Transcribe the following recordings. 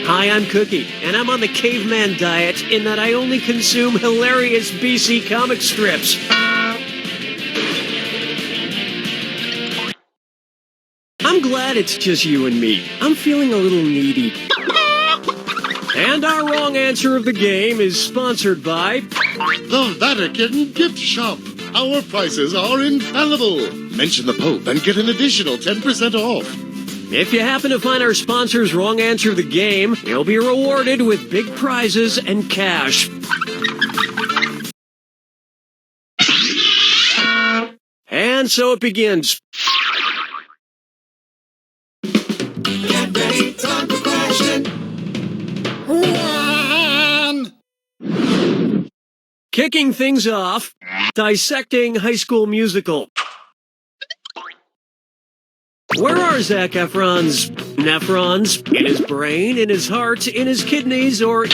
Hi, I'm Cookie, and I'm on the caveman diet in that I only consume hilarious BC comic strips. I'm glad it's just you and me. I'm feeling a little needy. And our wrong answer of the game is sponsored by the Vatican Gift Shop. Our prices are infallible. Mention the Pope and get an additional 10% off. If you happen to find our sponsor's wrong answer of the game, you'll be rewarded with big prizes and cash. And so it begins. Get ready, time for question. 1. Kicking things off, dissecting High School Musical. Where are Zac Efron's nephrons? In his brain, in his heart, in his kidneys, or...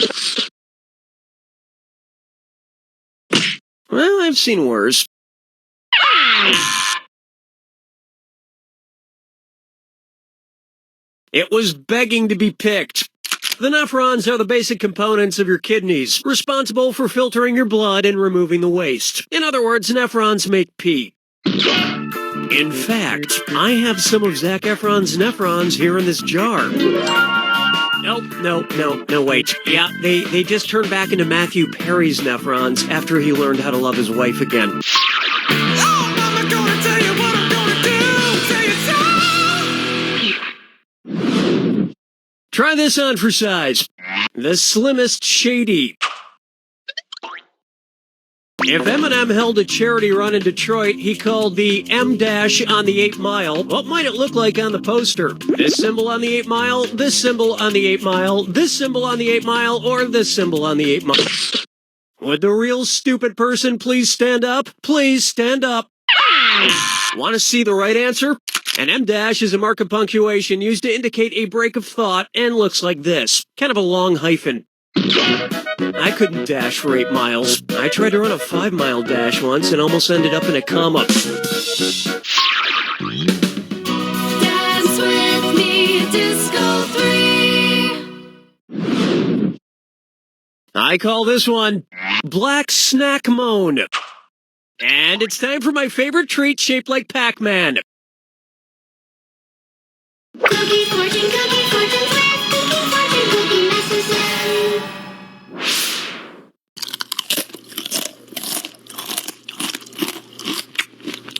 Well, I've seen worse. It was begging to be picked. The nephrons are the basic components of your kidneys, responsible for filtering your blood and removing the waste. In other words, nephrons make pee. In fact, I have some of Zac Efron's nephrons here in this jar. No, wait. Yeah, they just turned back into Matthew Perry's nephrons after he learned how to love his wife again. Oh, Mama, gonna tell you what I'm gonna do. Say it so. Try this on for size. The Slimmest Shady. If Eminem held a charity run in Detroit he called the M-dash on the 8 Mile, what might it look like on the poster? This symbol on the 8 Mile, this symbol on the 8 Mile, this symbol on the 8 Mile, or this symbol on the 8 Mile? Would the real stupid person please stand up? Please stand up. Want to see the right answer? An M-dash is a mark of punctuation used to indicate a break of thought and looks like this. Kind of a long hyphen. I couldn't dash for 8 miles. I tried to run a 5-mile dash once and almost ended up in a coma. Dance with me, Disco 3. I call this one Black Snack Moan. And it's time for my favorite treat shaped like Pac-Man. Cookie fortune, cookie fortune, cookie necessary.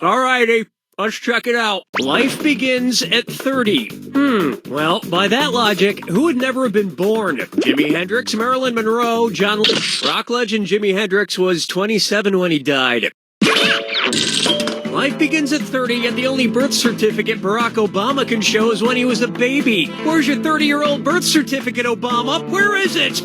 Alrighty, let's check it out. Life begins at 30. Well, by that logic, who would never have been born? Jimi Hendrix, Marilyn Monroe, John... Rock legend Jimi Hendrix was 27 when he died. Life begins at 30, and the only birth certificate Barack Obama can show is when he was a baby. Where's your 30-year-old birth certificate, Obama? Where is it?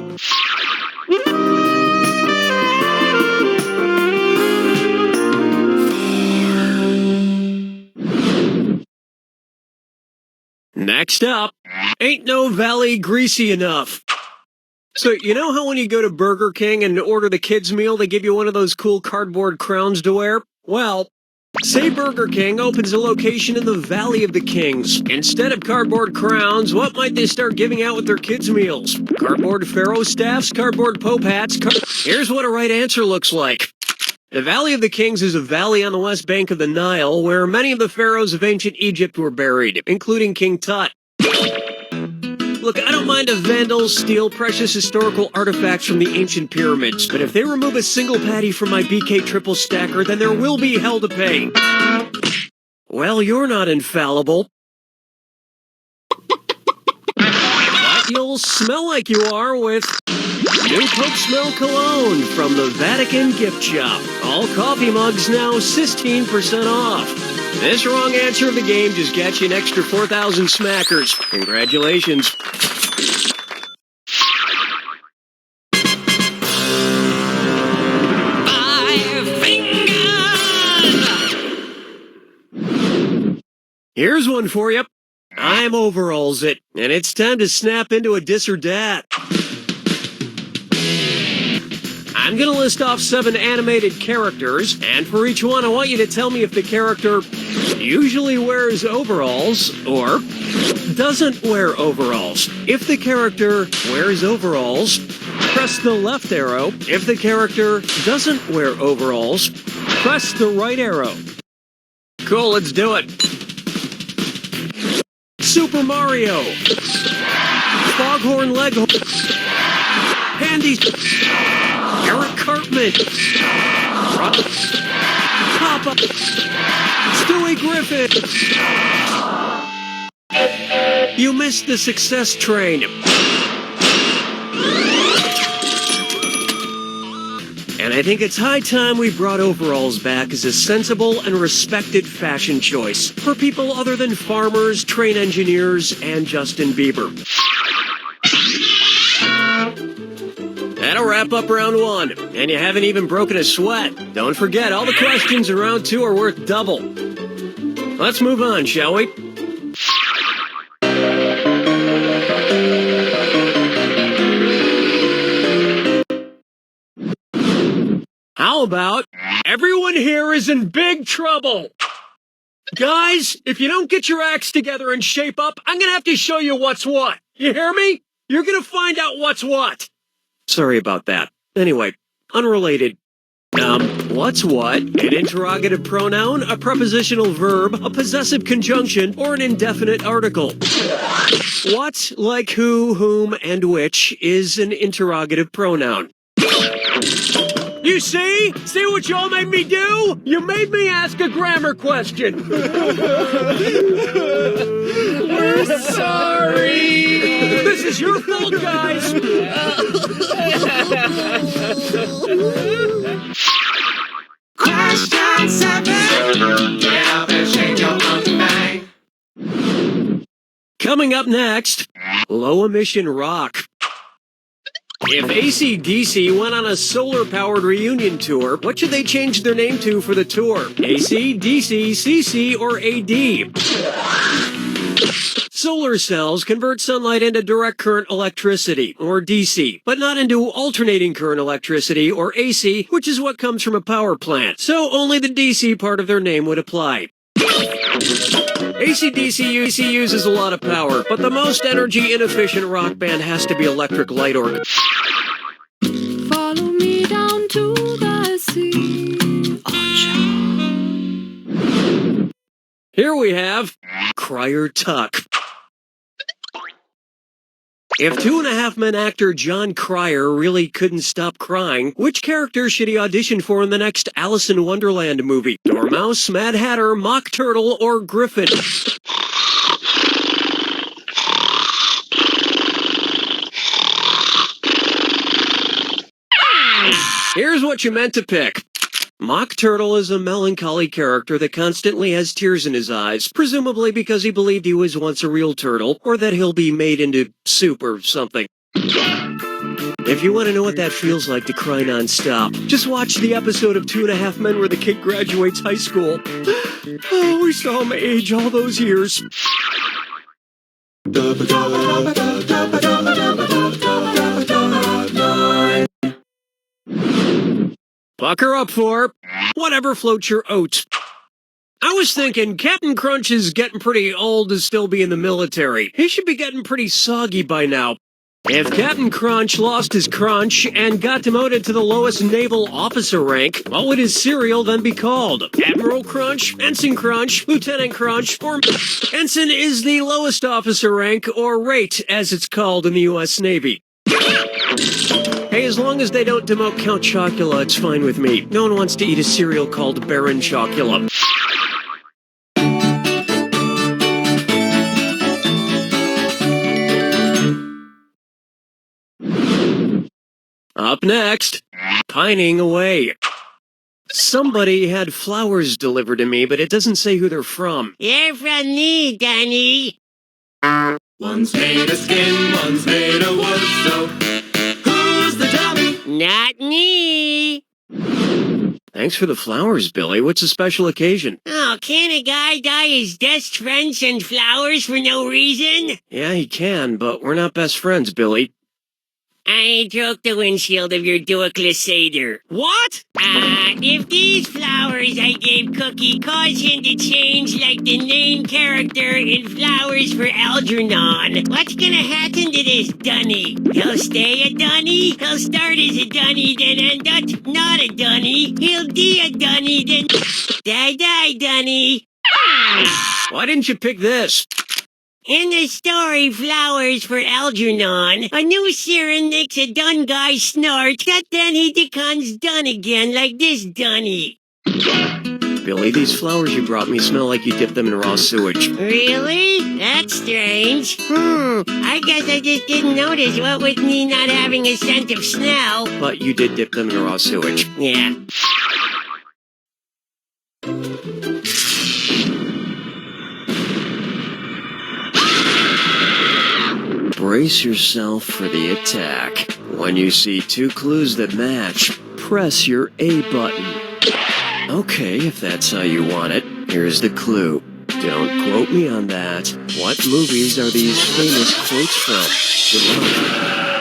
Next up, ain't no valley greasy enough. So, you know how when you go to Burger King and order the kids' meal, they give you one of those cool cardboard crowns to wear? Well, say Burger King opens a location in the Valley of the Kings. Instead of cardboard crowns, what might they start giving out with their kids' meals? Cardboard pharaoh staffs, cardboard pope hats. Here's what a right answer looks like. The Valley of the Kings is a valley on the west bank of the Nile where many of the pharaohs of ancient Egypt were buried, including King Tut. Look, I don't mind if vandals steal precious historical artifacts from the ancient pyramids, but if they remove a single patty from my BK triple stacker, then there will be hell to pay. Well, you're not infallible. But you'll smell like you are with New Pope Smell Cologne from the Vatican Gift Shop. All coffee mugs now 16% off. This wrong answer of the game just got you an extra 4,000 smackers. Congratulations. Here's one for you. I'm overalls it, and it's time to snap into a dis or dat. I'm gonna list off 7 animated characters, and for each one I want you to tell me if the character usually wears overalls or doesn't wear overalls. If the character wears overalls, press the left arrow. If the character doesn't wear overalls, press the right arrow. Cool, let's do it. Super Mario. Foghorn Leghorn. Pandy. Eric Cartman. Papa. Stewie Griffin. You missed the success train. And I think it's high time we brought overalls back as a sensible and respected fashion choice for people other than farmers, train engineers, and Justin Bieber. That'll wrap up round one, and you haven't even broken a sweat. Don't forget, all the questions in round two are worth double. Let's move on, shall we? How about everyone here is in big trouble? Guys, if you don't get your acts together and shape up, I'm gonna have to show you what's what. You hear me? You're gonna find out what's what. Sorry about that. Anyway, unrelated. What's what? An interrogative pronoun, a prepositional verb, a possessive conjunction, or an indefinite article. What, like who, whom, and which, is an interrogative pronoun. You see? See what y'all made me do? You made me ask a grammar question. We're sorry. This is your fault, guys. Question 7. Get up and shake your monkey bang. Coming up next, low emission rock. If AC/DC went on a solar-powered reunion tour, what should they change their name to for the tour? AC, DC, CC, or AD? Solar cells convert sunlight into direct current electricity, or DC, but not into alternating current electricity, or AC, which is what comes from a power plant. So only the DC part of their name would apply. AC/DC uses a lot of power, but the most energy-inefficient rock band has to be Electric Light Orchestra. Follow me down to the sea. Here we have Crier Tuck. If Two and a Half Men actor John Cryer really couldn't stop crying, which character should he audition for in the next Alice in Wonderland movie? Dormouse, Mad Hatter, Mock Turtle, or Griffin? Here's what you meant to pick. Mock Turtle is a melancholy character that constantly has tears in his eyes, presumably because he believed he was once a real turtle, or that he'll be made into soup or something. If you want to know what that feels like to cry non-stop, just watch the episode of Two and a Half Men where the kid graduates high school. Oh, we saw him age all those years. Pucker up for whatever floats your oats. I was thinking Captain Crunch is getting pretty old to still be in the military. He should be getting pretty soggy by now. If Captain Crunch lost his crunch and got demoted to the lowest naval officer rank, what would his cereal then be called? Admiral Crunch, Ensign Crunch, Lieutenant Crunch, or Ensign is the lowest officer rank, or rate as it's called in the U.S. Navy. Hey, as long as they don't demote Count Chocula, it's fine with me. No one wants to eat a cereal called Baron Chocula. Up next, pining away. Somebody had flowers delivered to me, but it doesn't say who they're from. They're from me, Danny. One's made of skin, one's made of wood, so who's the dummy? Not me. Thanks for the flowers, Billy. What's a special occasion? Oh, can a guy die his best friend send flowers for no reason? Yeah, he can, but we're not best friends, Billy. I broke the windshield of your duoclisator. What? If these flowers I gave Cookie cause him to change like the name character in Flowers for Algernon, what's gonna happen to this dunny? He'll stay a dunny, he'll start as a dunny, then end up not a dunny, he'll be a dunny, then die dunny. Why didn't you pick this? In the story Flowers for Algernon, a new siren makes a done guy snort, but then he becomes done again like this dunny. Billy, these flowers you brought me smell like you dipped them in raw sewage. Really? That's strange. I guess I just didn't notice what with me not having a sense of smell. But you did dip them in raw sewage. Yeah. Brace yourself for the attack. When you see two clues that match, press your A button. Okay, if that's how you want it, here's the clue. Don't quote me on that. What movies are these famous quotes from? Good luck.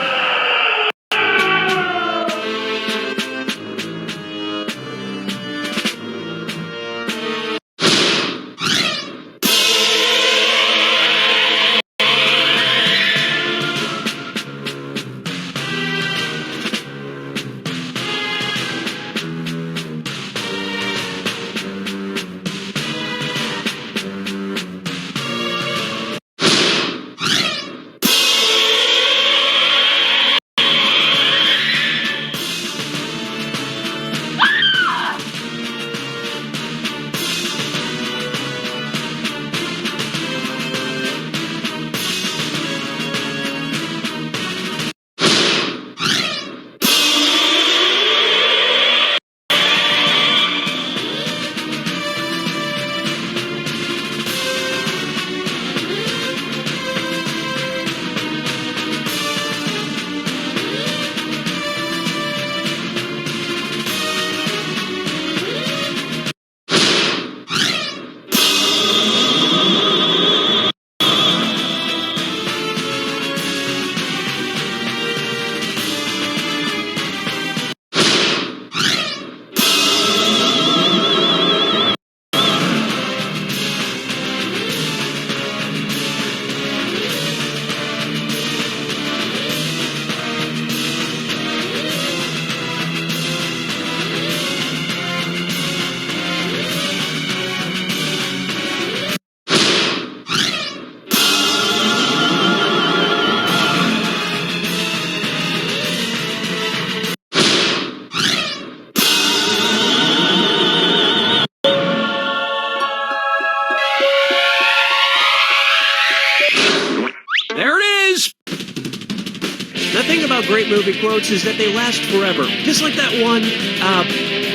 There it is! The thing about great movie quotes is that they last forever. Just like that one,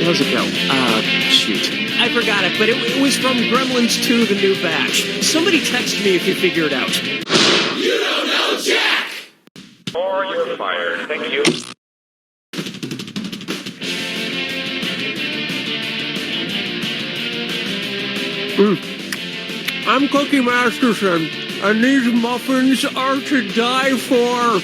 how's it go? Shoot. I forgot it, but it was from Gremlins 2, The New Batch. Somebody text me if you figure it out. You don't know Jack! Or you're fired. Thank you. I'm Cookie Masterson, and these muffins are to die for.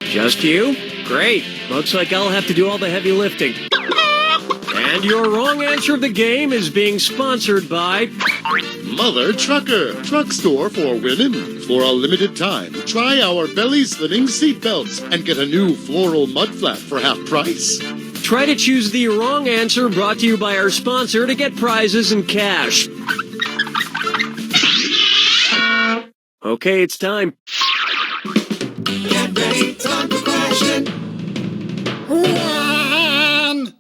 Just you? Great. Looks like I'll have to do all the heavy lifting. And your wrong answer of the game is being sponsored by Mother Trucker, truck store for women. For a limited time, try our belly slimming seatbelts and get a new floral mud flap for half price. Try to choose the wrong answer, brought to you by our sponsor, to get prizes and cash. Okay, it's time. Get ready, time for question. One.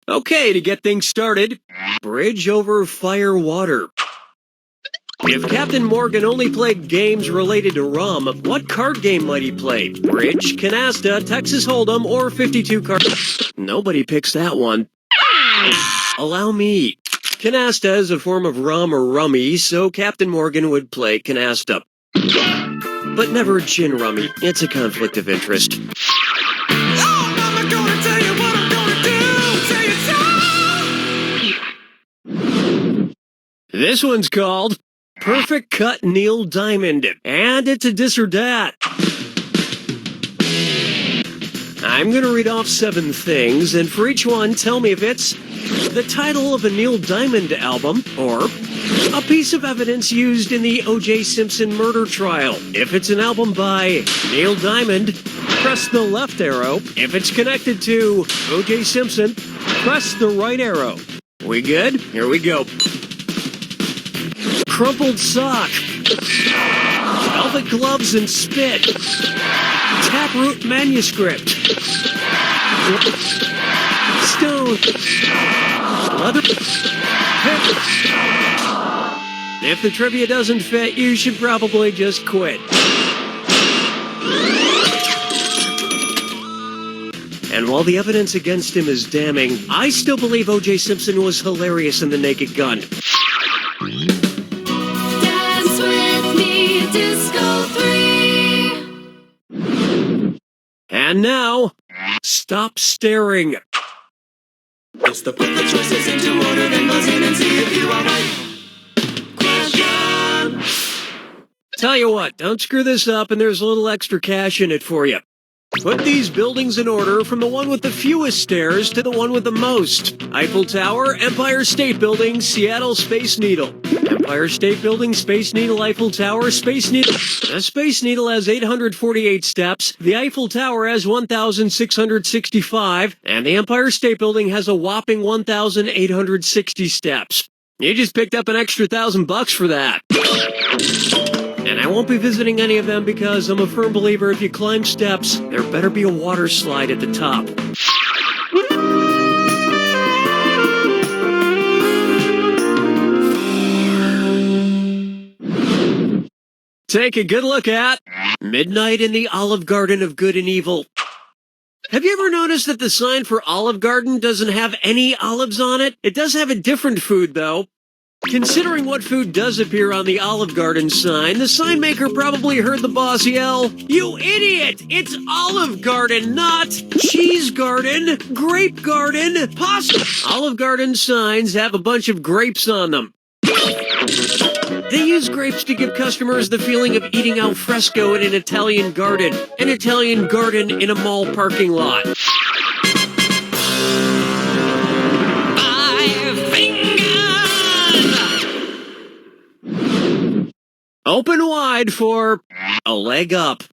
Okay, to get things started, bridge over fire water. If Captain Morgan only played games related to rum, what card game might he play? Bridge, Canasta, Texas Hold'em, or 52 card? Nobody picks that one. Allow me. Canasta is a form of rum or rummy, so Captain Morgan would play Canasta. But never gin rummy. It's a conflict of interest. Oh, Mama, gonna tell you what I'm gonna do. Tell you so. This one's called Perfect Cut Neil Diamond. And it's a dis or dat. I'm going to read off 7 things, and for each one, tell me if it's the title of a Neil Diamond album or a piece of evidence used in the O.J. Simpson murder trial. If it's an album by Neil Diamond, press the left arrow. If it's connected to O.J. Simpson, press the right arrow. We good? Here we go. Crumpled sock. Velvet gloves and spit. Taproot manuscript. Stone. Leather. If the trivia doesn't fit, you should probably just quit. And while the evidence against him is damning, I still believe O.J. Simpson was hilarious in The Naked Gun. Dance with me, Disco 3. And now, stop staring. It's the put the choices into order, then buzz in and see if you are right. Question. Tell you what, don't screw this up and there's a little extra cash in it for you. Put these buildings in order from the one with the fewest stairs to the one with the most. Eiffel Tower, Empire State Building, Seattle Space Needle. Empire State Building, Space Needle, Eiffel Tower, Space Needle. The Space Needle has 848 steps, the Eiffel Tower has 1,665, and the Empire State Building has a whopping 1,860 steps. You just picked up an extra $1,000 for that. And I won't be visiting any of them because I'm a firm believer if you climb steps, there better be a water slide at the top. Take a good look at Midnight in the Olive Garden of Good and Evil. Have you ever noticed that the sign for Olive Garden doesn't have any olives on it? It does have a different food, though. Considering what food does appear on the Olive Garden sign, the sign maker probably heard the boss yell, "You idiot! It's Olive Garden, not Cheese Garden, Grape Garden, Pasta." Olive Garden signs have a bunch of grapes on them. They use grapes to give customers the feeling of eating al fresco in an Italian garden in a mall parking lot. 5 fingers! Open wide for a leg up.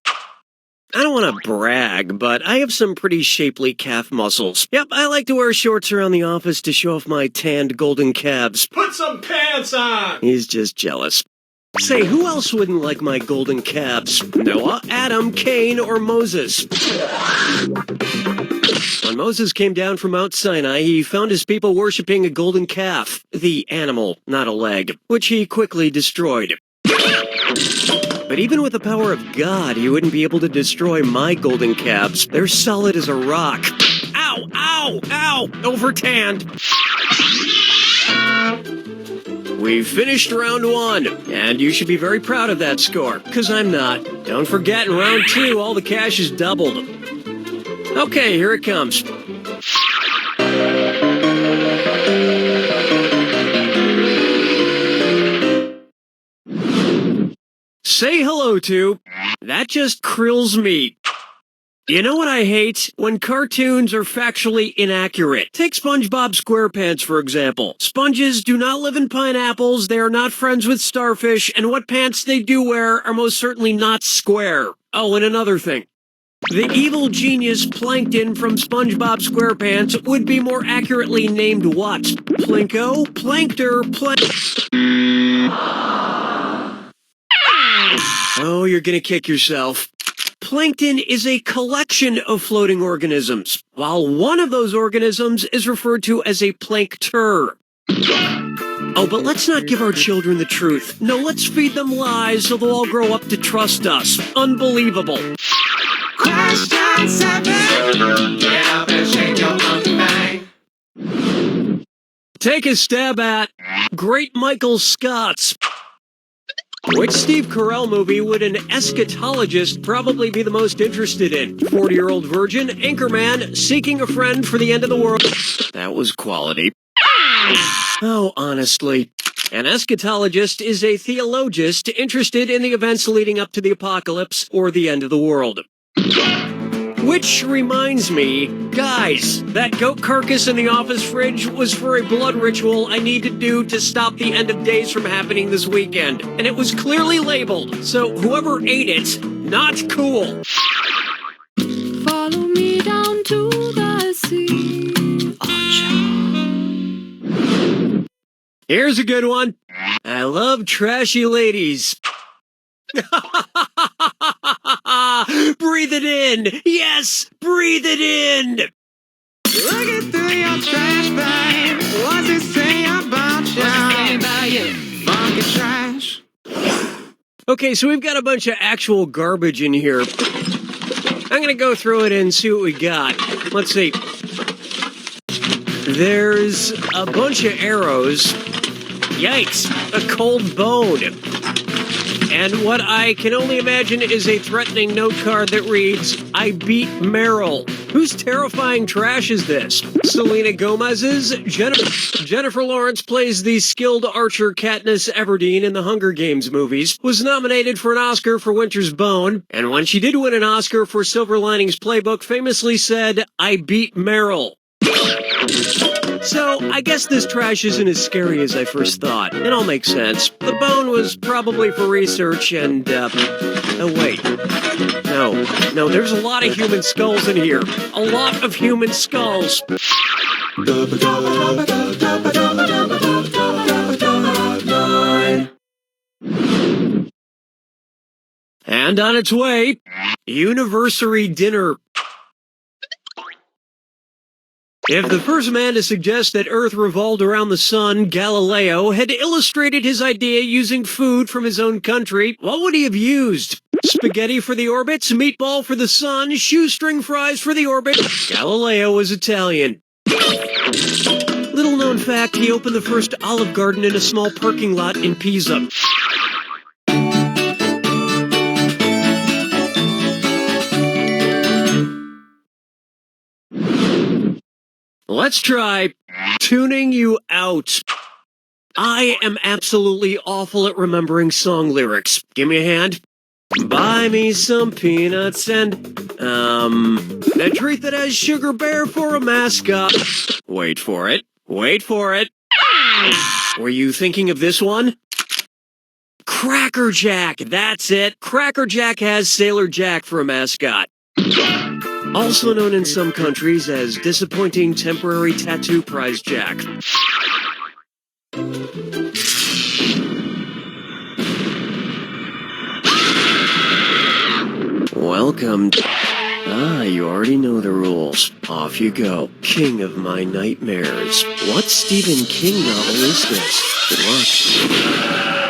I don't want to brag, but I have some pretty shapely calf muscles. Yep, I like to wear shorts around the office to show off my tanned golden calves. Put some pants on! He's just jealous. Say, who else wouldn't like my golden calves? Noah, Adam, Cain, or Moses? When Moses came down from Mount Sinai, he found his people worshipping a golden calf, the animal, not a leg, which he quickly destroyed. But even with the power of God, he wouldn't be able to destroy my golden calves. They're solid as a rock. Ow, ow, ow, overtanned. We've finished round 1, and you should be very proud of that score, because I'm not. Don't forget, in round 2, all the cash is doubled. Okay, here it comes. Say hello to, that just krills me. You know what I hate? When cartoons are factually inaccurate. Take SpongeBob SquarePants, for example. Sponges do not live in pineapples, they are not friends with starfish, and what pants they do wear are most certainly not square. Oh, and another thing. The evil genius Plankton from SpongeBob SquarePants would be more accurately named what? Plinko? Plankter? Oh, you're gonna kick yourself. Plankton is a collection of floating organisms, while one of those organisms is referred to as a plankter. Oh, but let's not give our children the truth. No, let's feed them lies so they'll all grow up to trust us. Unbelievable. Question 7. Get up and shake your monkey bang. Take a stab at Great Michael Scott's. Which Steve Carell movie would an eschatologist probably be the most interested in? 40-Year-Old Virgin, Anchorman, Seeking a Friend for the End of the World. That was quality. Oh, honestly. An eschatologist is a theologist interested in the events leading up to the apocalypse or the end of the world. Which reminds me, guys, that goat carcass in the office fridge was for a blood ritual I need to do to stop the end of days from happening this weekend. And it was clearly labeled, so whoever ate it, not cool. Follow me down to the sea. Here's a good one. I love trashy ladies. Breathe it in. Yes, breathe it in. Looking through your trash bag, what's it say about you? Funky trash. Okay, so we've got a bunch of actual garbage in here. I'm gonna go through it and see what we got. Let's see. There's a bunch of arrows. Yikes, a cold bone. And what I can only imagine is a threatening note card that reads, I beat Meryl. Whose terrifying trash is this? Selena Gomez's? Jennifer Lawrence plays the skilled archer Katniss Everdeen in the Hunger Games movies, was nominated for an Oscar for Winter's Bone, and when she did win an Oscar for Silver Linings Playbook, famously said, I beat Meryl. So, I guess this trash isn't as scary as I first thought. It all makes sense. The bone was probably for research and, oh wait. No, there's a lot of human skulls in here. A lot of human skulls. And on its way, University Dinner. If the first man to suggest that Earth revolved around the sun, Galileo, had illustrated his idea using food from his own country, what would he have used? Spaghetti for the orbits, meatball for the sun, shoestring fries for the orbit? Galileo was Italian. Little known fact, he opened the first Olive Garden in a small parking lot in Pisa. Let's try tuning you out. I am absolutely awful at remembering song lyrics. Give me a hand. Buy me some peanuts and, a treat that has Sugar Bear for a mascot. Wait for it. Wait for it. Were you thinking of this one? Cracker Jack, that's it. Cracker Jack has Sailor Jack for a mascot. Also known in some countries as disappointing temporary tattoo prize Jack. Welcome. You already know the rules. Off you go. King of my nightmares. What Stephen King novel is this? Good luck.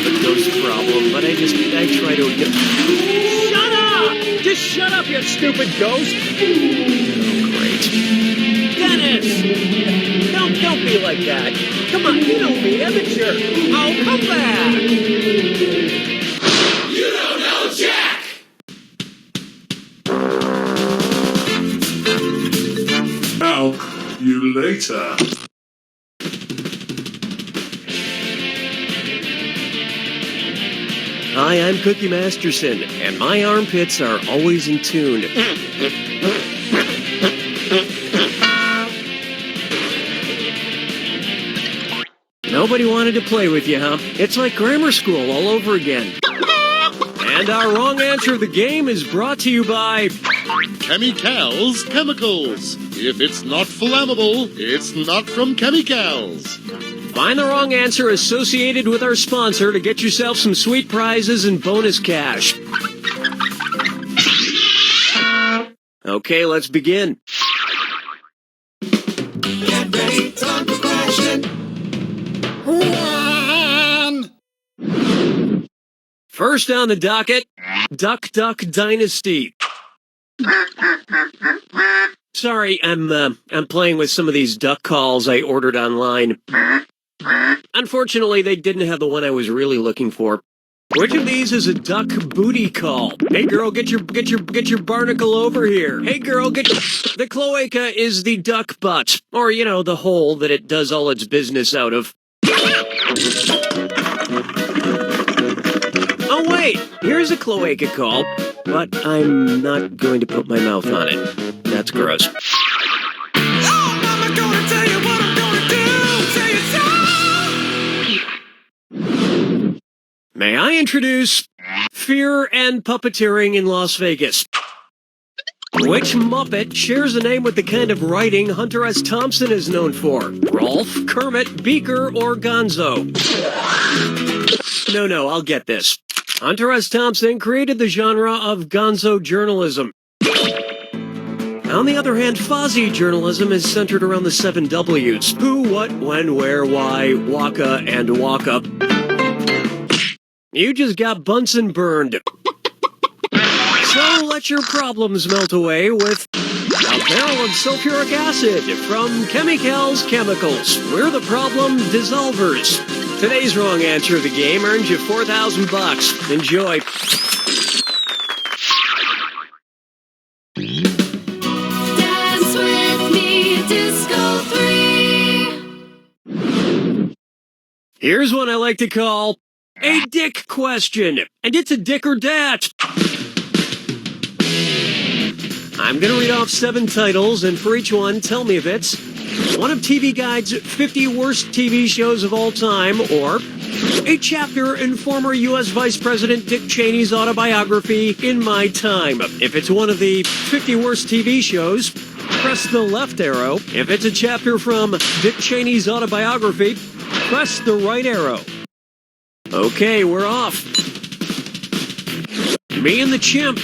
bit of a ghost problem, but I try to ignore. Shut up! Just shut up, you stupid ghost! Oh, great. Dennis! Don't be like that. Come on, you know me, amateur. Oh, come back! You don't know Jack! I'll call you later. Hi, I'm Cookie Masterson, and my armpits are always in tune. Nobody wanted to play with you, huh? It's like grammar school all over again. And our wrong answer of the game is brought to you by Chemicals Chemicals. If it's not flammable, it's not from Chemicals. Find the wrong answer associated with our sponsor to get yourself some sweet prizes and bonus cash. Okay, let's begin. Get ready, time for question. One. First on the docket, Duck Duck Dynasty. Sorry, I'm playing with some of these duck calls I ordered online. Unfortunately, they didn't have the one I was really looking for. Which of these is a duck booty call? Hey girl, get your barnacle over here. Hey girl, the cloaca is the duck butt, or the hole that it does all its business out of. Oh wait, here's a cloaca call, but I'm not going to put my mouth on it. That's gross. Oh, mama gonna tell you what I'm gonna do. Tell you so. May I introduce Fear and Puppeteering in Las Vegas? Which Muppet shares a name with the kind of writing Hunter S. Thompson is known for? Rolf, Kermit, Beaker, or Gonzo? No, I'll get this. Hunter S. Thompson created the genre of gonzo journalism. On the other hand, Fozzie journalism is centered around the 7 W's. Who, what, when, where, why, waka, and walk up. You just got Bunsen burned. So let your problems melt away with a barrel of sulfuric acid from Chemicals Chemicals. We're the problem dissolvers. Today's wrong answer of the game earns you $4,000. Enjoy. Dance with me, Disco 3. Here's one I like to call a dick question. And it's a dick or dat. I'm going to read off 7 titles, and for each one, tell me if it's one of TV Guide's 50 worst TV shows of all time, or a chapter in former U.S. Vice President Dick Cheney's autobiography, In My Time. If it's one of the 50 worst TV shows, press the left arrow. If it's a chapter from Dick Cheney's autobiography, press the right arrow. Okay, we're off. Me and the chimp.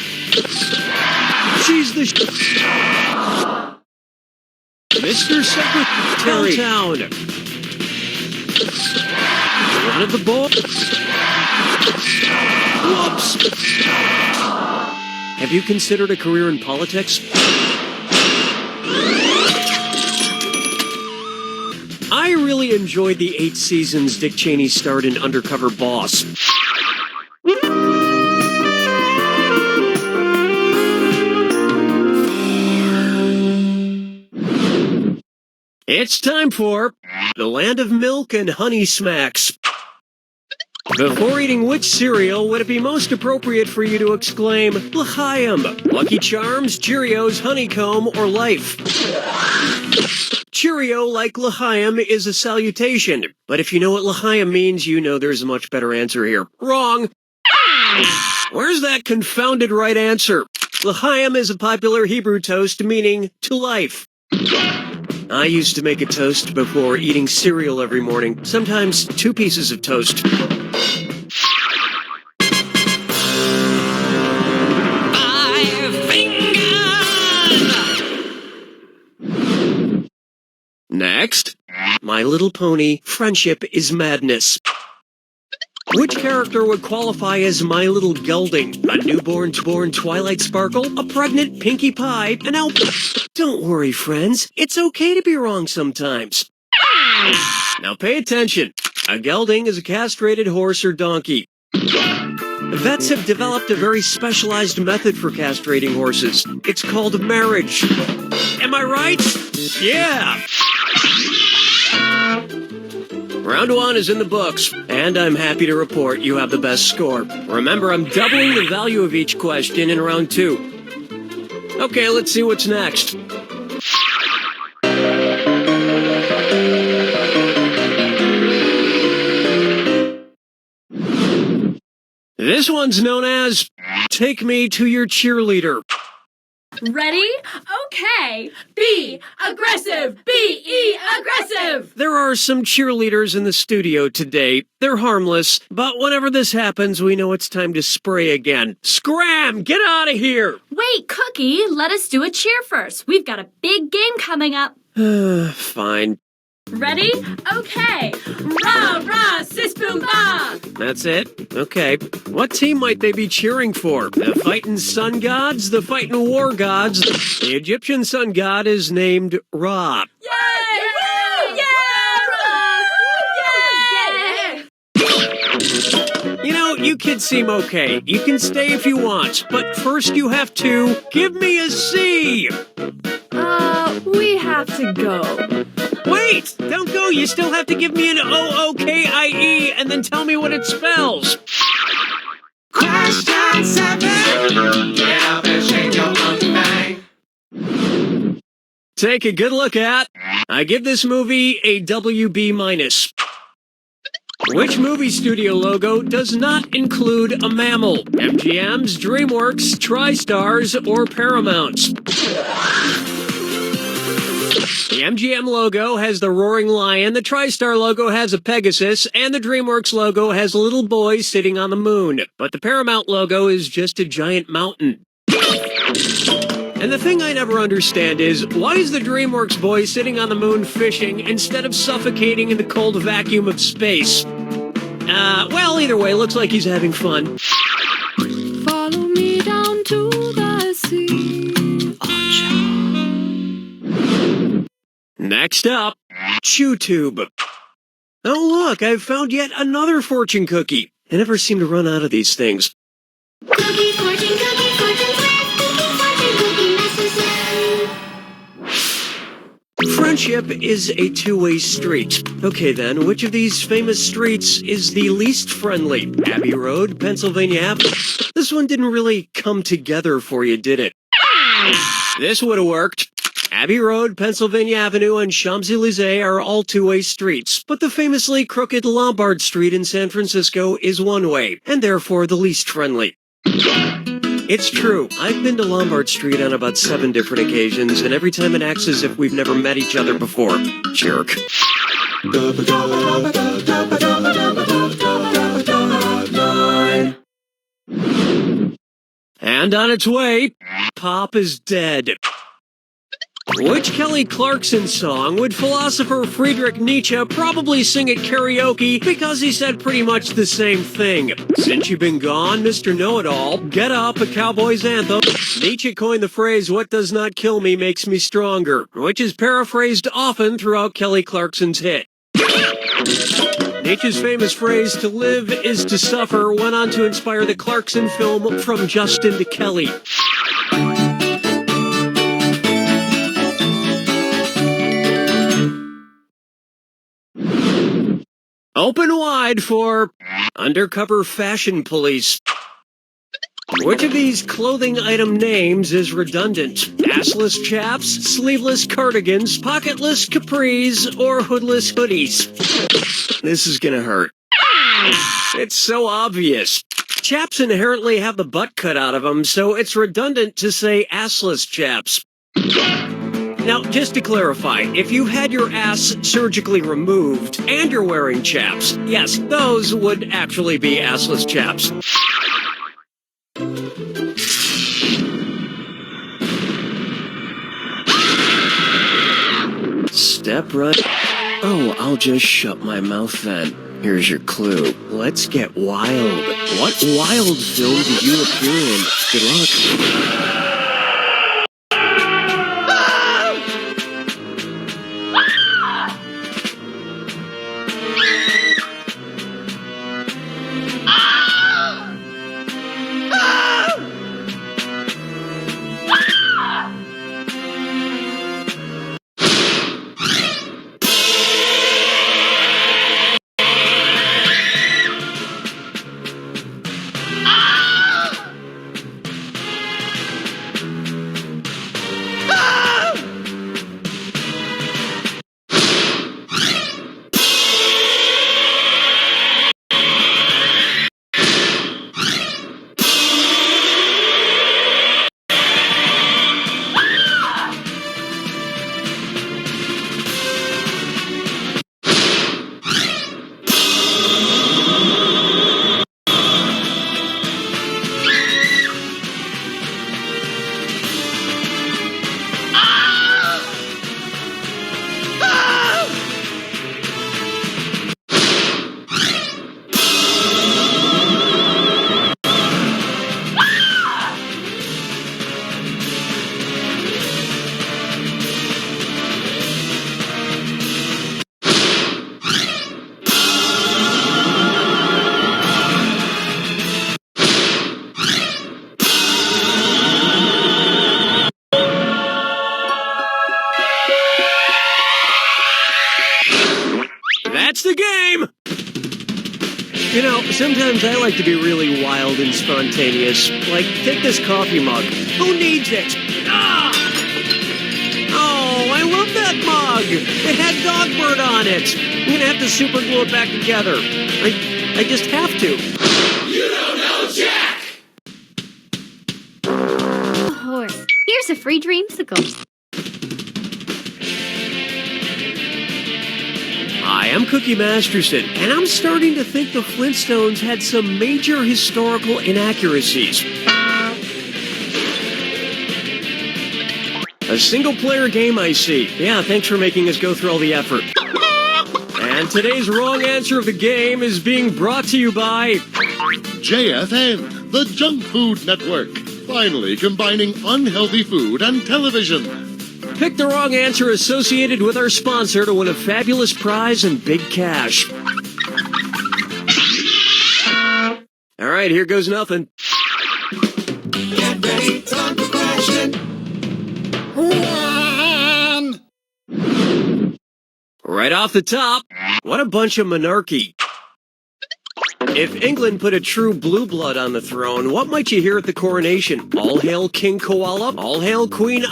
She's the Mr. Secretary Town. One of the boys. Whoops. Have you considered a career in politics? I really enjoyed the 8 seasons Dick Cheney starred in Undercover Boss. It's time for the land of milk and honey smacks. Before eating which cereal would it be most appropriate for you to exclaim, L'chaim, Lucky Charms, Cheerios, Honeycomb, or Life? Cheerio, like L'chaim, is a salutation. But if you know what L'chaim means, you know there's a much better answer here. Wrong. Where's that confounded right answer? L'chaim is a popular Hebrew toast meaning to life. I used to make a toast before eating cereal every morning, sometimes 2 pieces of toast. Next, My Little Pony, Friendship is Madness. Which character would qualify as my little gelding? A newborn Twilight Sparkle? A pregnant Pinkie Pie? An out... Don't worry, friends. It's okay to be wrong sometimes. Now pay attention. A gelding is a castrated horse or donkey. Vets have developed a very specialized method for castrating horses. It's called marriage. Am I right? Yeah! Round 1 is in the books, and I'm happy to report you have the best score. Remember, I'm doubling the value of each question in round 2. Okay, let's see what's next. This one's known as Take Me to Your Cheerleader. Ready? Okay. Be aggressive. Be aggressive. There are some cheerleaders in the studio today. They're harmless, but whenever this happens, we know it's time to spray again. Scram! Get out of here! Wait, Cookie, let us do a cheer first. We've got a big game coming up. Fine. Ready? Okay. Rah, rah, sis boom ba. That's it? Okay. What team might they be cheering for? The fighting sun gods? The fighting war gods? The Egyptian sun god is named Ra. Yay! Woo! Yeah! You know, you kids seem okay. You can stay if you want, but first you have to give me a C. We have to go. Wait! Don't go! You still have to give me an O-O-K-I-E and then tell me what it spells. Question 7. Get up and shake your monkey bang. Take a good look at. I give this movie a WB-. Which movie studio logo does not include a mammal? MGM's, DreamWorks, TriStars, or Paramount's? The MGM logo has the roaring lion, the TriStar logo has a Pegasus, and the DreamWorks logo has a little boy sitting on the moon. But the Paramount logo is just a giant mountain. And the thing I never understand is, why is the DreamWorks boy sitting on the moon fishing instead of suffocating in the cold vacuum of space? Well, either way, looks like he's having fun. Follow me down to the sea. Next up, Chew Tube. Oh look, I've found yet another fortune cookie. I never seem to run out of these things. Cookie, fortune cookie, necessary. Friendship is a two-way street. Okay then, which of these famous streets is the least friendly? Abbey Road, Pennsylvania Avenue? This one didn't really come together for you, did it? This would have worked. Abbey Road, Pennsylvania Avenue, and Champs-Élysées are all two-way streets, but the famously crooked Lombard Street in San Francisco is one-way, and therefore the least friendly. It's true, I've been to Lombard Street on about 7 different occasions, and every time it acts as if we've never met each other before. Jerk. And on its way, Pop is dead. Which Kelly Clarkson song would philosopher Friedrich Nietzsche probably sing at karaoke because he said pretty much the same thing? Since you've been gone, Mr. Know-It-All, Get Up, a cowboy's anthem. Nietzsche coined the phrase, what does not kill me makes me stronger, which is paraphrased often throughout Kelly Clarkson's hit. Nietzsche's famous phrase, to live is to suffer, went on to inspire the Clarkson film From Justin to Kelly. Open wide for Undercover Fashion Police. Which of these clothing item names is redundant? Assless chaps, sleeveless cardigans, pocketless capris, or hoodless hoodies? This is gonna hurt. It's so obvious. Chaps inherently have the butt cut out of them, so it's redundant to say assless chaps. Now, just to clarify, if you've had your ass surgically removed and you're wearing chaps, yes, those would actually be assless chaps. Step right. Oh, I'll just shut my mouth then. Here's your clue. Let's get wild. What wild film did you appear in? Good luck. That's the game! You know, sometimes I like to be really wild and spontaneous. Like, take this coffee mug. Who needs it? Ah! Oh, I love that mug! It had Dogbird on it. I'm gonna have to super glue it back together. I just have to. You don't know Jack! Oh, here's a free dreamsicle. Hi, I'm Cookie Masterson, and I'm starting to think the Flintstones had some major historical inaccuracies. A single-player game, I see. Yeah, thanks for making us go through all the effort. And today's wrong answer of the game is being brought to you by JFN, the Junk Food Network. Finally combining unhealthy food and television. Pick the wrong answer associated with our sponsor to win a fabulous prize and big cash. All right, here goes nothing. Get ready, time for question. One. Right off the top, what a bunch of monarchy. If England put a true blue blood on the throne, what might you hear at the coronation? All hail King Koala, all hail Queen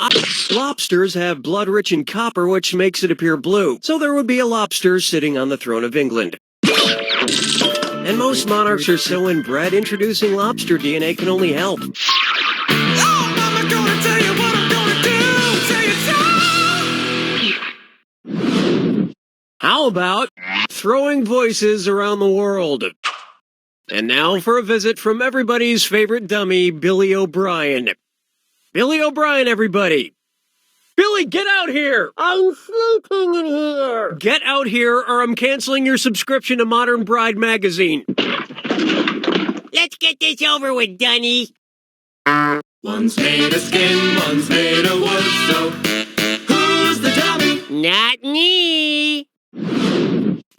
Lobsters have blood rich in copper, which makes it appear blue. So there would be a lobster sitting on the throne of England. And most monarchs are so inbred, introducing lobster DNA can only help. Oh, Mama, gonna tell you what I'm gonna do. Say it. How about throwing voices around the world? And now for a visit from everybody's favorite dummy, Billy O'Brien. Billy O'Brien, everybody. Billy, get out here! I'm sleeping in here! Get out here or I'm canceling your subscription to Modern Bride magazine. Let's get this over with, Dunny. One's made of skin, one's made of wood, so who's the dummy? Not me.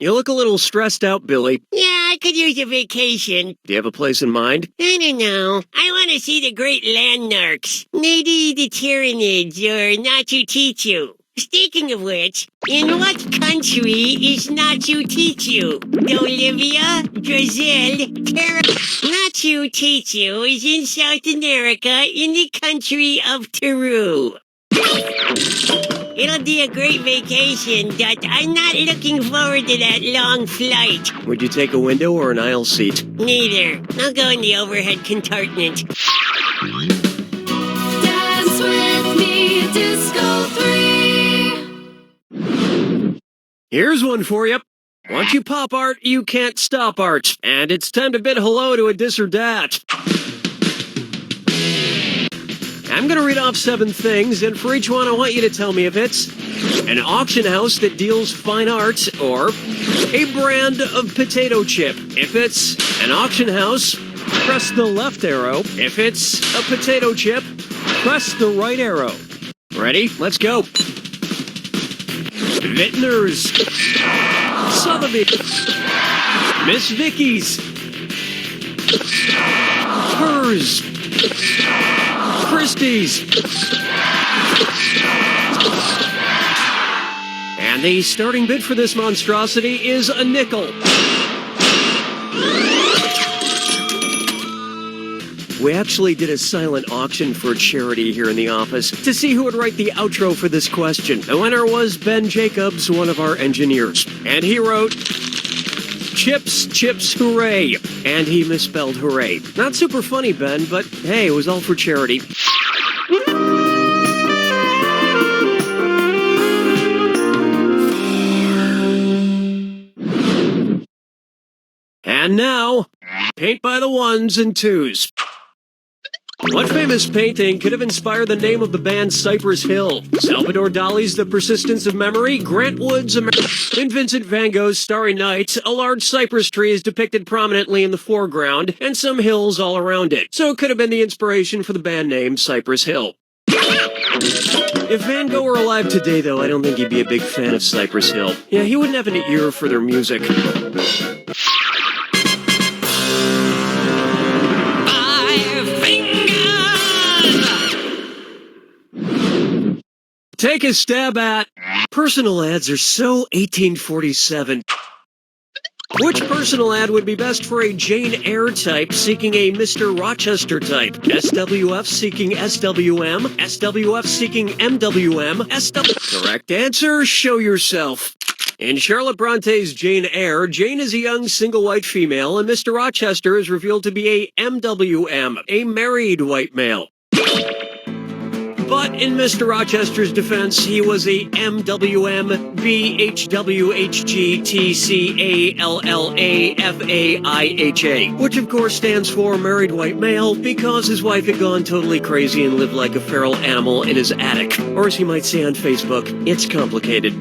You look a little stressed out, Billy. Yeah, I could use a vacation. Do you have a place in mind? I don't know. I want to see the great landmarks. Maybe the Tyranids or Machu Picchu. Speaking of which, in what country is Machu Picchu? Bolivia, Brazil, Machu Picchu is in South America in the country of Peru. It'll be a great vacation, but I'm not looking forward to that long flight. Would you take a window or an aisle seat? Neither. I'll go in the overhead compartment. Dance with me, Disco 3. Here's one for you. Once you pop art, you can't stop art. And it's time to bid hello to a dis or dat. I'm going to read off 7 things, and for each one I want you to tell me if it's an auction house that deals fine art or a brand of potato chip. If it's an auction house, press the left arrow. If it's a potato chip, press the right arrow. Ready? Let's go. Vintners, Sotheby's, Miss Vicky's, Hers, Christie's. And the starting bid for this monstrosity is a nickel. We actually did a silent auction for charity here in the office to see who would write the outro for this question. The winner was Ben Jacobs, one of our engineers. And he wrote, "Chips, chips, hooray." And he misspelled hooray. Not super funny, Ben, but hey, it was all for charity. And now, paint by the ones and twos. What famous painting could have inspired the name of the band Cypress Hill? Salvador Dali's The Persistence of Memory, Grant Wood's in Vincent van Gogh's Starry Night, a large cypress tree is depicted prominently in the foreground, and some hills all around it. So it could have been the inspiration for the band name Cypress Hill. If Van Gogh were alive today, though, I don't think he'd be a big fan of Cypress Hill. Yeah, he wouldn't have an ear for their music. Take a stab at personal ads are so 1847. Which personal ad would be best for a Jane Eyre type seeking a Mr. Rochester type? SWF seeking SWM, SWF seeking MWM, SW... Correct answer, show yourself. In Charlotte Bronte's Jane Eyre, Jane is a young single white female, and Mr. Rochester is revealed to be a MWM, a married white male. But in Mr. Rochester's defense, he was a MWM BHWHGTCALLAFAIHA, which of course stands for married white male because his wife had gone totally crazy and lived like a feral animal in his attic. Or as he might say on Facebook, it's complicated.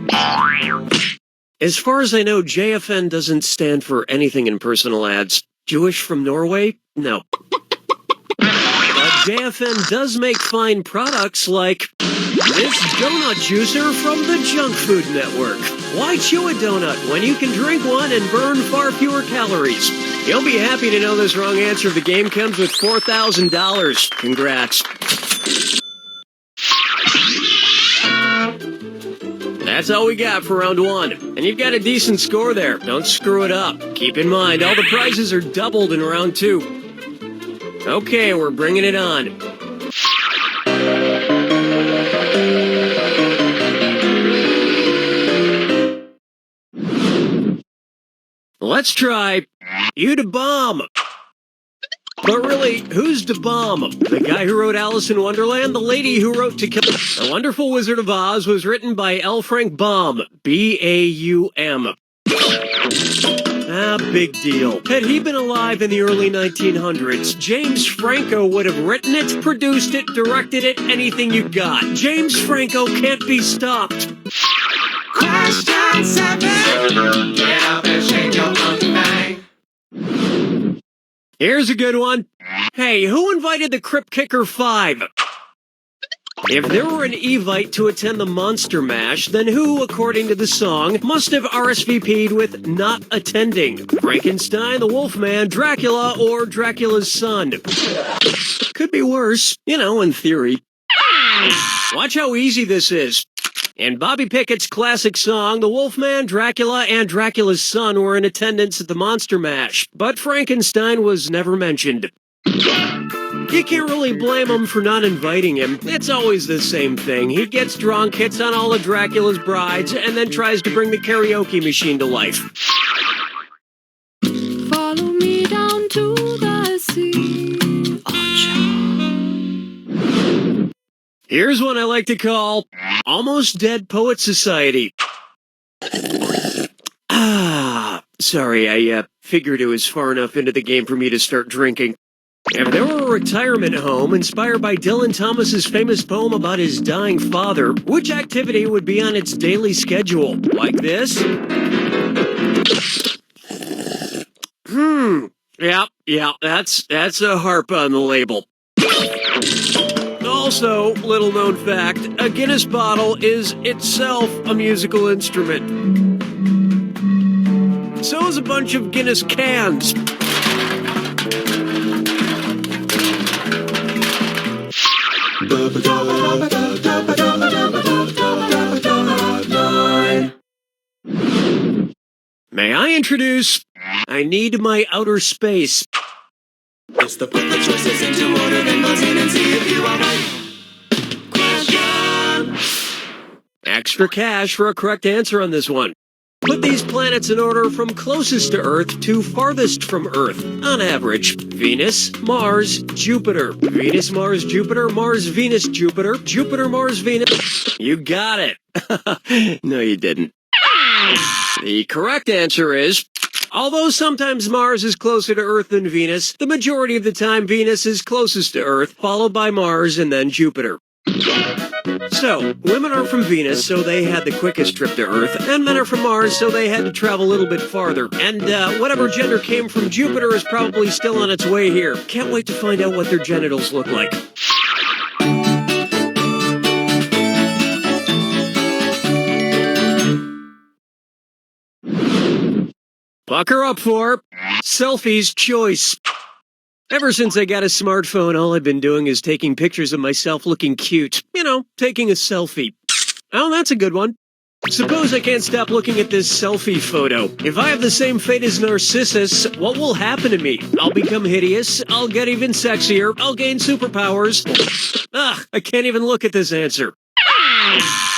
As far as I know, JFN doesn't stand for anything in personal ads. Jewish from Norway? No. JFN does make fine products like this donut juicer from the Junk Food Network. Why chew a donut when you can drink one and burn far fewer calories? You'll be happy to know this wrong answer of the game comes with $4,000. Congrats. That's all we got for round 1. And you've got a decent score there. Don't screw it up. Keep in mind, all the prizes are doubled in round 2. Okay, we're bringing it on. Let's try You da Bomb. But really, who's da Bomb? The guy who wrote Alice in Wonderland? The lady who wrote To Kill... The Wonderful Wizard of Oz was written by L. Frank Baum. B-A-U-M. Ah, big deal. Had he been alive in the early 1900s, James Franco would have written it, produced it, directed it, anything you got. James Franco can't be stopped. Question 7. Get up and shake your funky thing. Here's a good one. Hey, who invited the Crypt Kicker 5? If there were an Evite to attend the Monster Mash, then who, according to the song, must have RSVP'd with not attending? Frankenstein, the Wolfman, Dracula, or Dracula's son? Could be worse, in theory. Watch how easy this is. In Bobby Pickett's classic song, the Wolfman, Dracula, and Dracula's son were in attendance at the Monster Mash, but Frankenstein was never mentioned. You can't really blame him for not inviting him. It's always the same thing. He gets drunk, hits on all of Dracula's brides, and then tries to bring the karaoke machine to life. Follow me down to the sea. Here's one I like to call Almost Dead Poet Society. Sorry, I figured it was far enough into the game for me to start drinking. If there were a retirement home inspired by Dylan Thomas's famous poem about his dying father, which activity would be on its daily schedule? Like this? Yeah, that's a harp on the label. Also, little known fact, a Guinness bottle is itself a musical instrument. So is a bunch of Guinness cans. May I introduce I Need My Outer Space. It's the put the choices into order, then buzz in and see if you are right. Question. Extra cash for a correct answer on this one. Put these planets in order from closest to Earth to farthest from Earth, on average. Venus, Mars, Jupiter. Venus, Mars, Jupiter, Mars, Venus, Jupiter, Jupiter, Mars, Venus. You got it. No, you didn't. The correct answer is, although sometimes Mars is closer to Earth than Venus, the majority of the time Venus is closest to Earth, followed by Mars and then Jupiter. So, women are from Venus, so they had the quickest trip to Earth, and men are from Mars, so they had to travel a little bit farther. And whatever gender came from Jupiter is probably still on its way here. Can't wait to find out what their genitals look like. Bucker up for Selfie's Choice. Ever since I got a smartphone, all I've been doing is taking pictures of myself looking cute. You know, taking a selfie. Oh, that's a good one. Suppose I can't stop looking at this selfie photo. If I have the same fate as Narcissus, what will happen to me? I'll become hideous, I'll get even sexier, I'll gain superpowers. I can't even look at this answer.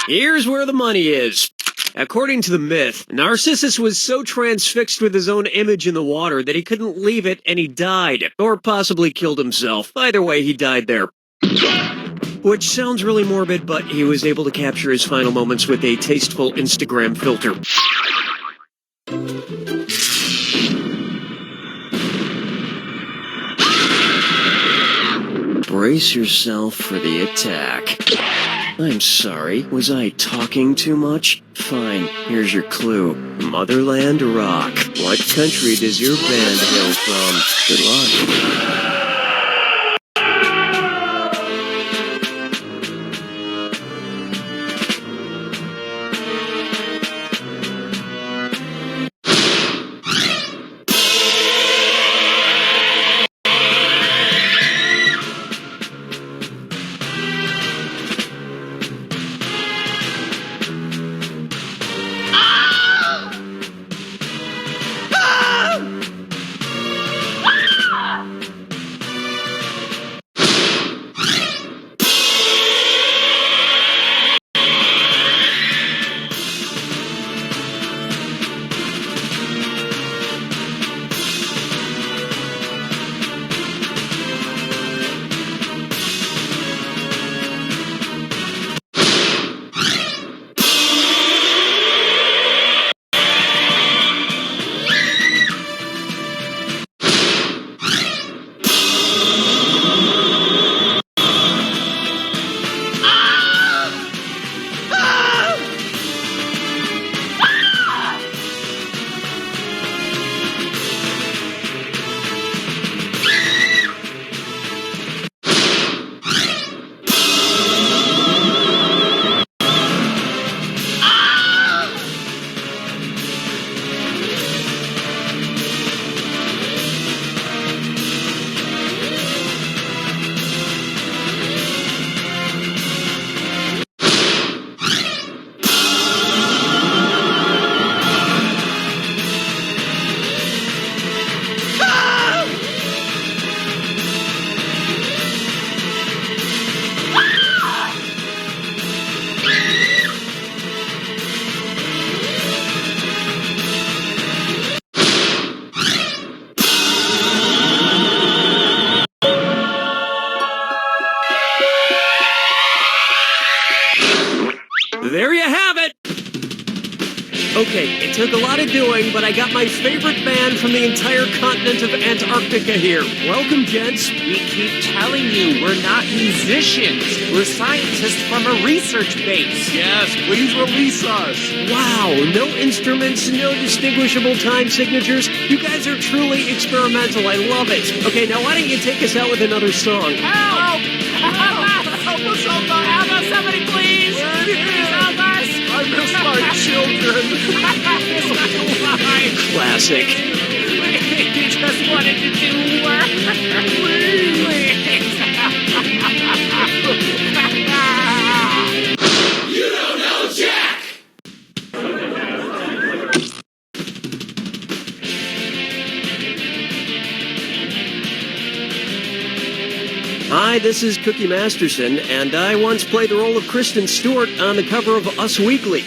Here's where the money is. According to the myth, Narcissus was so transfixed with his own image in the water that he couldn't leave it and he died. Or possibly killed himself. Either way, he died there. Which sounds really morbid, but he was able to capture his final moments with a tasteful Instagram filter. Brace yourself for the attack. I'm sorry, was I talking too much? Fine, here's your clue. Motherland Rock. What country does your band hail from? Good luck. There you have it! Okay, it took a lot of doing, but I got my favorite band from the entire continent of Antarctica here. Welcome, gents. We keep telling you, we're not musicians. We're scientists from a research base. Yes, please release us. Wow, no instruments, no distinguishable time signatures. You guys are truly experimental. I love it. Okay, now why don't you take us out with another song? Help! Help us, help us, somebody please! Please help us! I miss my children. Classic. We just wanted to do work. You don't know Jack! Hi, this is Cookie Masterson, and I once played the role of Kristen Stewart on the cover of Us Weekly.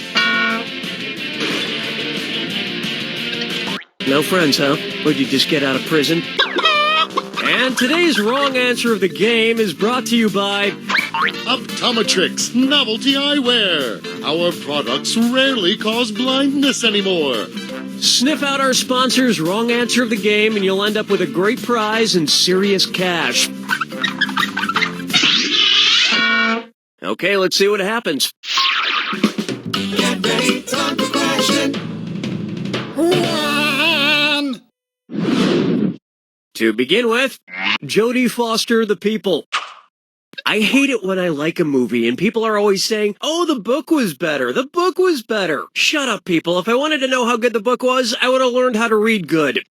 No friends, huh? Would you just get out of prison? And today's wrong answer of the game is brought to you by Optometrix Novelty Eyewear. Our products rarely cause blindness anymore. Sniff out our sponsor's wrong answer of the game, and you'll end up with a great prize and serious cash. Okay, let's see what happens. Get ready, time for question. One. To begin with, Jodie Foster, The People. I hate it when I like a movie and people are always saying, oh, the book was better, the book was better. Shut up, people. If I wanted to know how good the book was, I would have learned how to read good.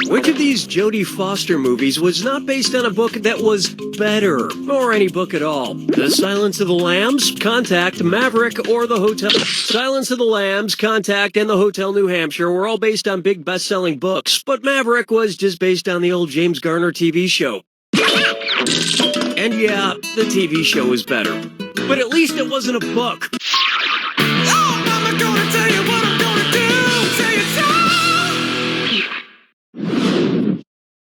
Which of these Jodie Foster movies was not based on a book that was better, or any book at all? The Silence of the Lambs, Contact, Maverick, or The Hotel? Silence of the Lambs, Contact, and The Hotel New Hampshire were all based on big best-selling books, but Maverick was just based on the old James Garner TV show. And yeah, the TV show was better. But at least it wasn't a book. Oh, Mama gonna tell you what I'm gonna do. Say it so.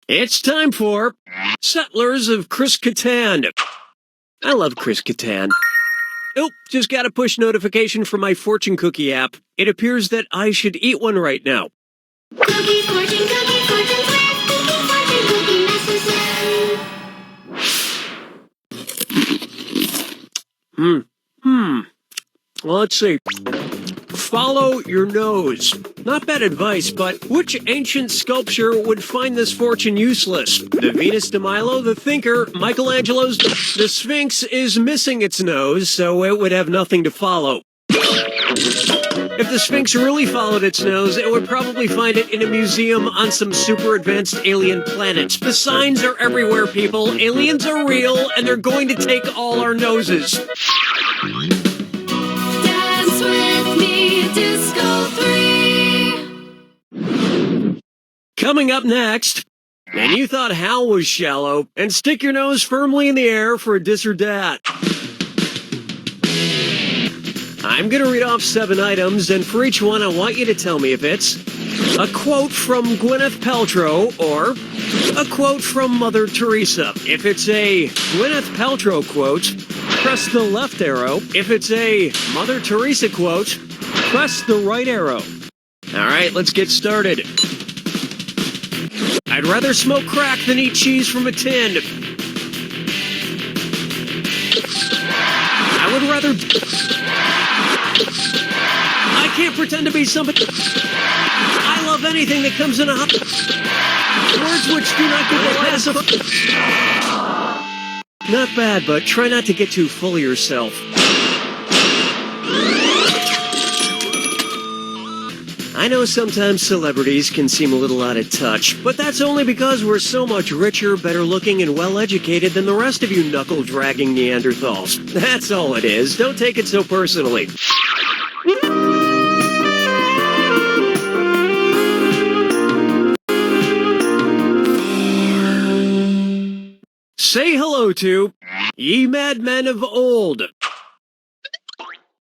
It's time for Settlers of Chris Kattan. I love Chris Kattan. Oh, just got a push notification from my fortune cookie app. It appears that I should eat one right now. Cookie fortune, cookie master. Well, let's see. Follow your nose. Not bad advice, but which ancient sculpture would find this fortune useless? The Venus de Milo, the Thinker, Michelangelo's... The Sphinx is missing its nose, so it would have nothing to follow. If the Sphinx really followed its nose, it would probably find it in a museum on some super advanced alien planet. The signs are everywhere, people. Aliens are real, and they're going to take all our noses. Dance with me, Disco 3. Coming up next, and you thought Hal was shallow, and stick your nose firmly in the air for a dis or dat. I'm going to read off 7 items, and for each one, I want you to tell me if it's a quote from Gwyneth Paltrow or a quote from Mother Teresa. If it's a Gwyneth Paltrow quote, press the left arrow. If it's a Mother Teresa quote, press the right arrow. All right, let's get started. I'd rather smoke crack than eat cheese from a tin. I would rather... I can't pretend to be somebody... I love anything that comes in a hot... Words which do not get the pass of... Not bad, but try not to get too full of yourself. I know sometimes celebrities can seem a little out of touch, but that's only because we're so much richer, better looking, and well educated than the rest of you knuckle-dragging Neanderthals. That's all it is. Don't take it so personally. Say hello to ye madmen of old.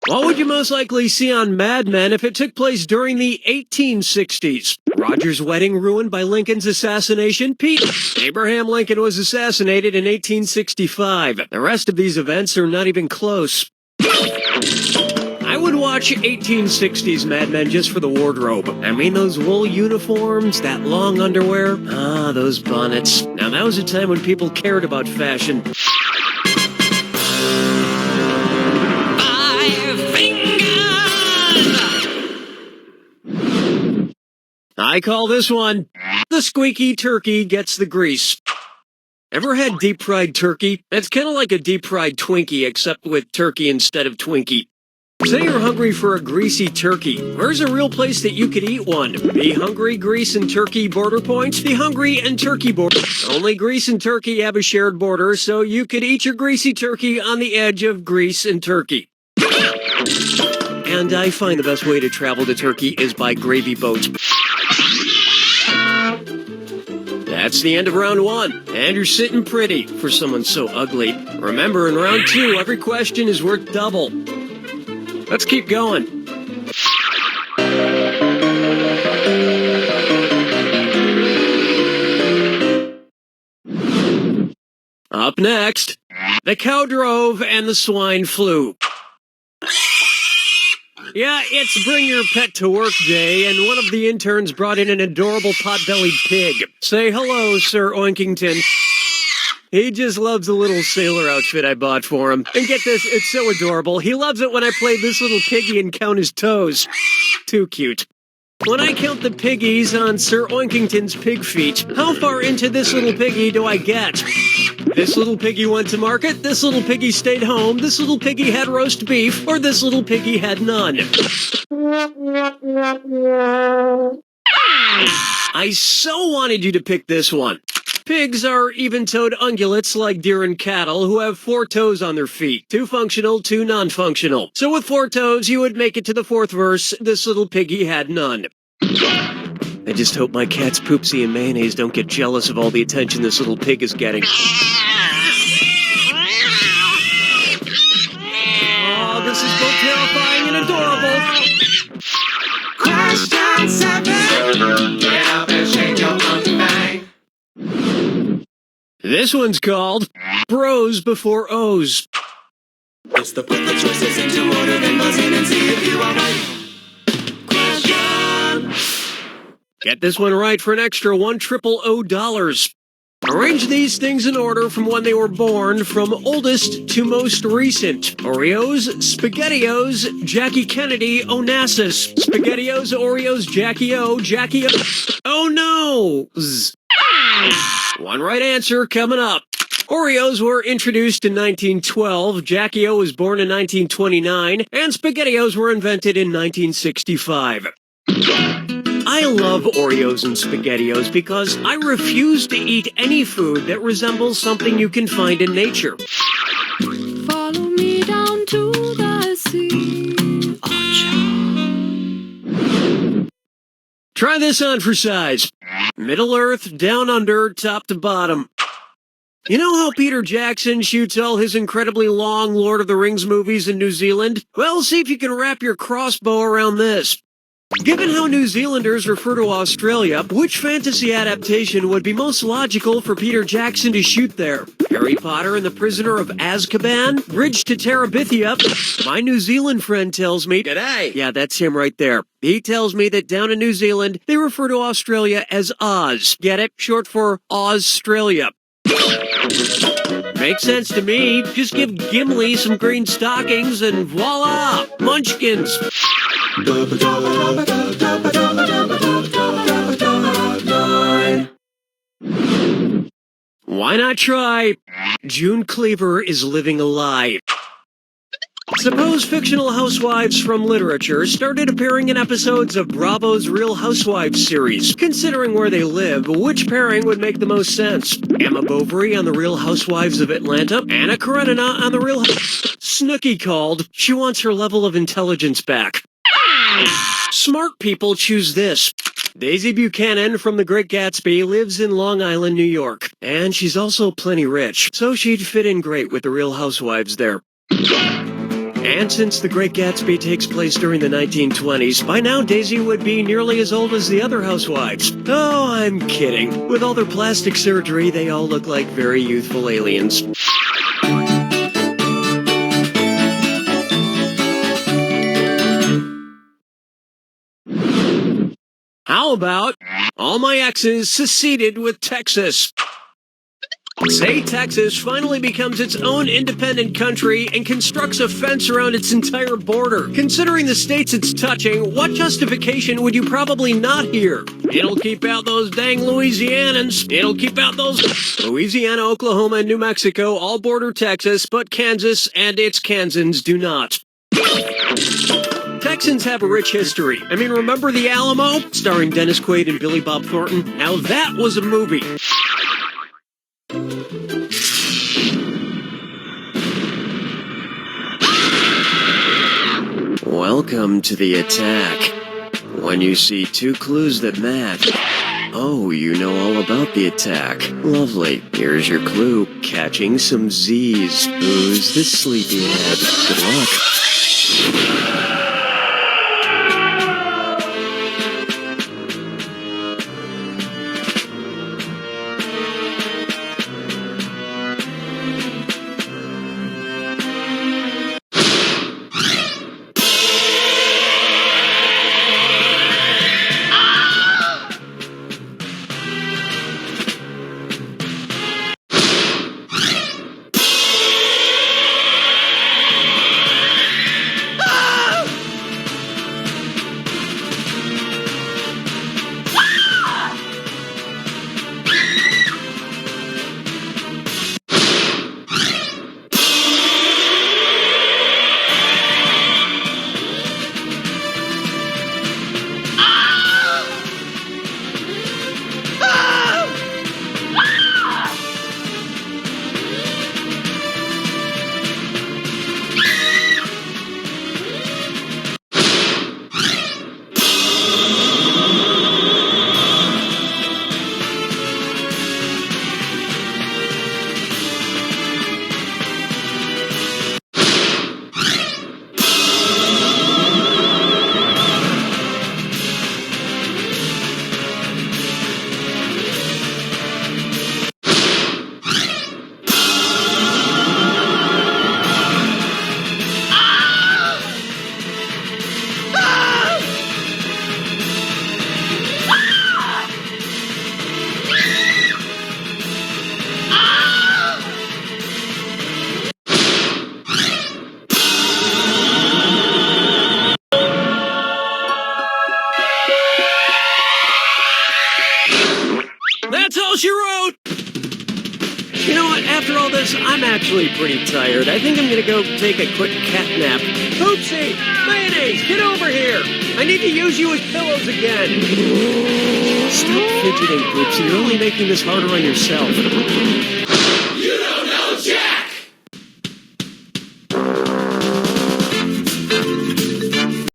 What would you most likely see on Mad Men if it took place during the 1860s? Roger's wedding ruined by Lincoln's assassination? Pete, Abraham Lincoln was assassinated in 1865. The rest of these events are not even close. I would watch watch 1860s Mad Men just for the wardrobe. I mean, those wool uniforms, that long underwear, those bonnets. Now, that was a time when people cared about fashion. 5 fingers! I call this one, the squeaky turkey gets the grease. Ever had deep-fried turkey? It's kind of like a deep-fried Twinkie, except with turkey instead of Twinkie. Say you're hungry for a greasy turkey. Where's a real place that you could eat one? Be Hungry, Grease, and Turkey border points? The Hungry and Turkey border. Only Greece and Turkey have a shared border, so you could eat your greasy turkey on the edge of Greece and Turkey. And I find the best way to travel to Turkey is by gravy boat. That's the end of round 1, and you're sitting pretty for someone so ugly. Remember, in round 2, every question is worth double. Let's keep going. Up next, the cow drove and the swine flew. Yeah, it's Bring Your Pet to Work Day, and one of the interns brought in an adorable pot-bellied pig. Say hello, Sir Oinkington. He just loves the little sailor outfit I bought for him. And get this, it's so adorable. He loves it when I play this little piggy and count his toes. Too cute. When I count the piggies on Sir Oinkington's pig feet, how far into this little piggy do I get? This little piggy went to market, this little piggy stayed home, this little piggy had roast beef, or this little piggy had none. I so wanted you to pick this one. Pigs are even-toed ungulates like deer and cattle who have 4 toes on their feet. 2 functional, 2 non-functional. So with 4 toes, you would make it to the 4th verse, this little piggy had none. I just hope my cat's poopsie and mayonnaise don't get jealous of all the attention this little pig is getting. Oh, this is both terrifying and adorable. Question 7. Get up and shake your monkey bang. This one's called Bros Before O's. It's the put the choices into order, then buzz in and see if you are right. Question. Get this one right for an extra $1,000,000. Arrange these things in order from when they were born, from oldest to most recent. Oreos, SpaghettiOs, Jackie Kennedy, Onassis. SpaghettiOs, Oreos, Jackie O, Jackie O. Oh no! One right answer coming up. Oreos were introduced in 1912, Jackie O was born in 1929, and SpaghettiOs were invented in 1965. I love Oreos and SpaghettiOs because I refuse to eat any food that resembles something you can find in nature. Follow me down to the sea. Try this on for size. Middle Earth, down under, top to bottom. You know how Peter Jackson shoots all his incredibly long Lord of the Rings movies in New Zealand? Well, see if you can wrap your crossbow around this. Given how New Zealanders refer to Australia, which fantasy adaptation would be most logical for Peter Jackson to shoot there? Harry Potter and the Prisoner of Azkaban? Bridge to Terabithia? My New Zealand friend tells me... G'day! Yeah, that's him right there. He tells me that down in New Zealand, they refer to Australia as Oz. Get it? Short for Australia. Makes sense to me. Just give Gimli some green stockings and voila! Munchkins! Why not try June Cleaver is living a lie? Suppose fictional housewives from literature started appearing in episodes of Bravo's Real Housewives series. Considering where they live, which pairing would make the most sense? Emma Bovary on The Real Housewives of Atlanta, Anna Karenina on The Real Snooki called. She wants her level of intelligence back. Smart people choose this. Daisy Buchanan from The Great Gatsby lives in Long Island, New York. And she's also plenty rich, so she'd fit in great with the Real Housewives there. And since The Great Gatsby takes place during the 1920s, by now Daisy would be nearly as old as the other housewives. Oh, I'm kidding. With all their plastic surgery, they all look like very youthful aliens. How about all my exes seceded with Texas? Say Texas finally becomes its own independent country and constructs a fence around its entire border. Considering the states it's touching, what justification would you probably not hear? It'll keep out those dang Louisianans. It'll keep out those Louisiana, Oklahoma, and New Mexico all border Texas, but Kansas and its Kansans do not. Texans have a rich history. I mean, remember The Alamo? Starring Dennis Quaid and Billy Bob Thornton? Now that was a movie. Welcome to the attack. When you see two clues that match, oh, you know all about the attack. Lovely. Here's your clue. Catching some Z's. Who's the sleepyhead? Good luck. That's all she wrote! You know what, after all this, I'm actually pretty tired. I think I'm gonna go take a quick cat nap. Poopsie! Mayonnaise, get over here! I need to use you as pillows again! Stop fidgeting, Poopsie. You're only making this harder on yourself.